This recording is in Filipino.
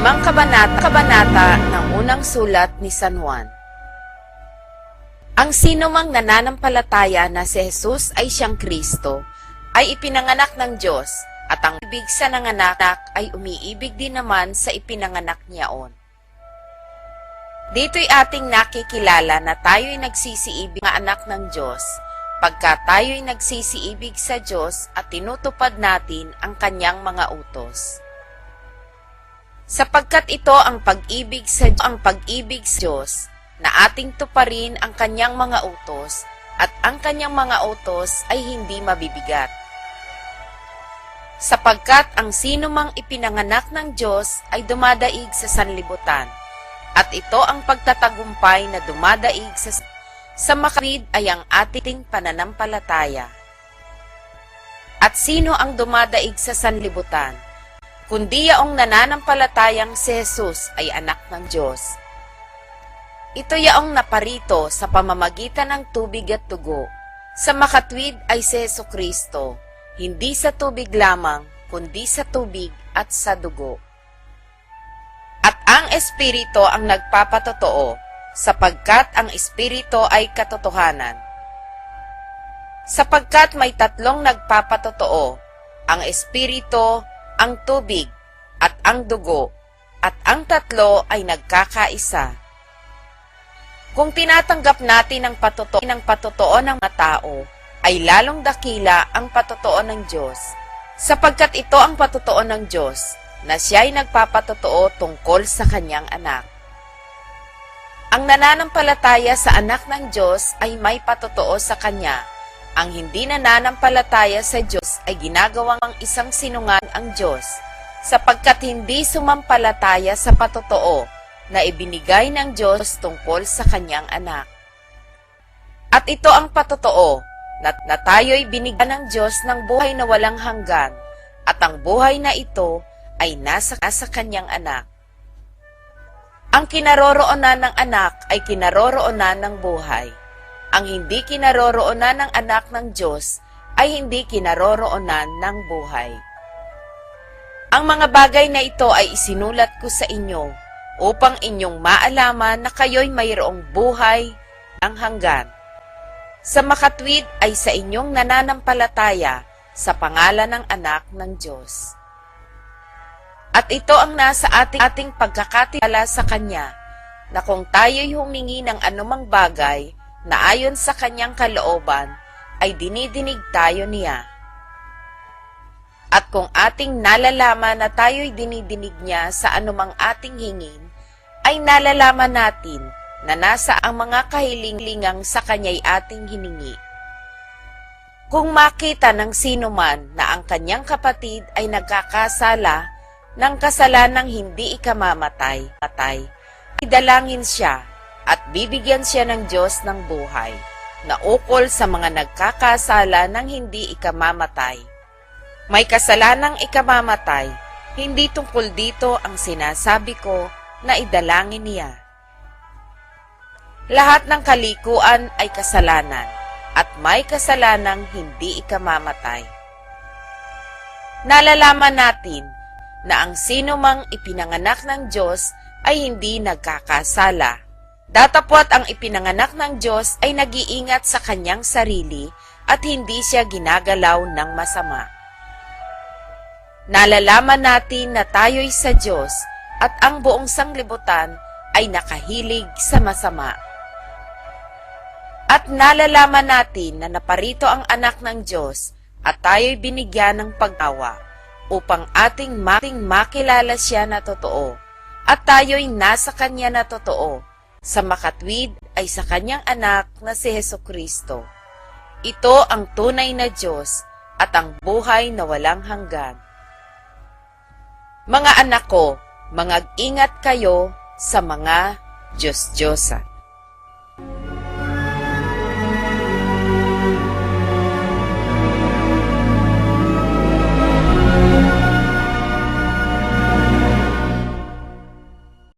Limang kabanata ng unang sulat ni San Juan. Ang sinumang nananampalataya na si Jesus ay siyang Kristo, ay ipinanganak ng Diyos, at ang ibig sa nanganak ay umiibig din naman sa ipinanganak niyaon. Dito'y ating nakikilala na tayo'y nagsisiibig na anak ng Diyos, pagka tayo'y nagsisiibig sa Diyos at tinutupad natin ang kanyang mga utos. Sapagkat ito ang pag-ibig sa Diyos, na ating tuparin ang kanyang mga utos, at ang kanyang mga utos ay hindi mabibigat. Sapagkat ang sinumang ipinanganak ng Diyos ay dumadaig sa sanlibutan, at ito ang pagtatagumpay na dumadaig sa makawid ay ang ating pananampalataya. At sino ang dumadaig sa sanlibutan? Kundi yaong nananampalatayang si Jesus ay anak ng Diyos. Ito yaong naparito sa pamamagitan ng tubig at dugo. Sa makatwid ay si Jesucristo, hindi sa tubig lamang, kundi sa tubig at sa dugo. At ang Espiritu ang nagpapatotoo, sapagkat ang Espiritu ay katotohanan. Sapagkat may tatlong nagpapatotoo, ang Espiritu, ang tubig, at ang dugo, at ang tatlo ay nagkakaisa. Kung tinatanggap natin ang patotoo ng mga tao, ay lalong dakila ang patotoo ng Diyos, sapagkat ito ang patotoo ng Diyos, na siya'y nagpapatotoo tungkol sa kanyang anak. Ang nananampalataya sa anak ng Diyos ay may patotoo sa kanya. Ang hindi nananampalataya sa Diyos ay ginagawang isang sinungaling ang Diyos, sapagkat hindi sumampalataya sa patotoo na ibinigay ng Diyos tungkol sa kanyang anak. At ito ang patotoo, na tayo'y binigyan ng Diyos ng buhay na walang hanggan, at ang buhay na ito ay nasa kanyang anak. Ang kinaroroonan ng anak ay kinaroroonan ng buhay. Ang hindi kinaroroonan ng anak ng Diyos ay hindi kinaroroonan ng buhay. Ang mga bagay na ito ay isinulat ko sa inyo upang inyong maalaman na kayo'y mayroong buhay ang hanggan. Sa makatwid ay sa inyong nananampalataya sa pangalan ng anak ng Diyos. At ito ang nasa ating pagkakatiwala sa Kanya, na kung tayo'y humingi ng anumang bagay na ayon sa kanyang kalooban, ay dinidinig tayo niya. At kung ating nalalaman na tayo'y dinidinig niya sa anumang ating hingin, ay nalalaman natin na nasa ang mga kahilingang sa kanya'y ating hiningi. Kung makita ng sino man na ang kanyang kapatid ay nagkakasala ng kasalanang hindi ikamamatay, idalangin siya, at bibigyan siya ng Diyos ng buhay, na ukol sa mga nagkakasala ng hindi ikamamatay. May kasalanang ikamamatay, hindi tungkol dito ang sinasabi ko na idalangin niya. Lahat ng kalikuan ay kasalanan, at may kasalanang hindi ikamamatay. Nalalaman natin na ang sinumang ipinanganak ng Diyos ay hindi nagkakasala. Datapwat ang ipinanganak ng Diyos ay nag-iingat sa kanyang sarili at hindi siya ginagalaw ng masama. Nalalaman natin na tayo'y sa Diyos at ang buong sanglibutan ay nakahilig sa masama. At nalalaman natin na naparito ang anak ng Diyos at tayo'y binigyan ng pag-awa upang ating makilala siya na totoo at tayo'y nasa kanya na totoo. Sa makatwid ay sa kanyang anak na si Jesucristo. Ito ang tunay na Diyos at ang buhay na walang hanggan. Mga anak ko, mag-ingat kayo sa mga Diyos-Diyosan.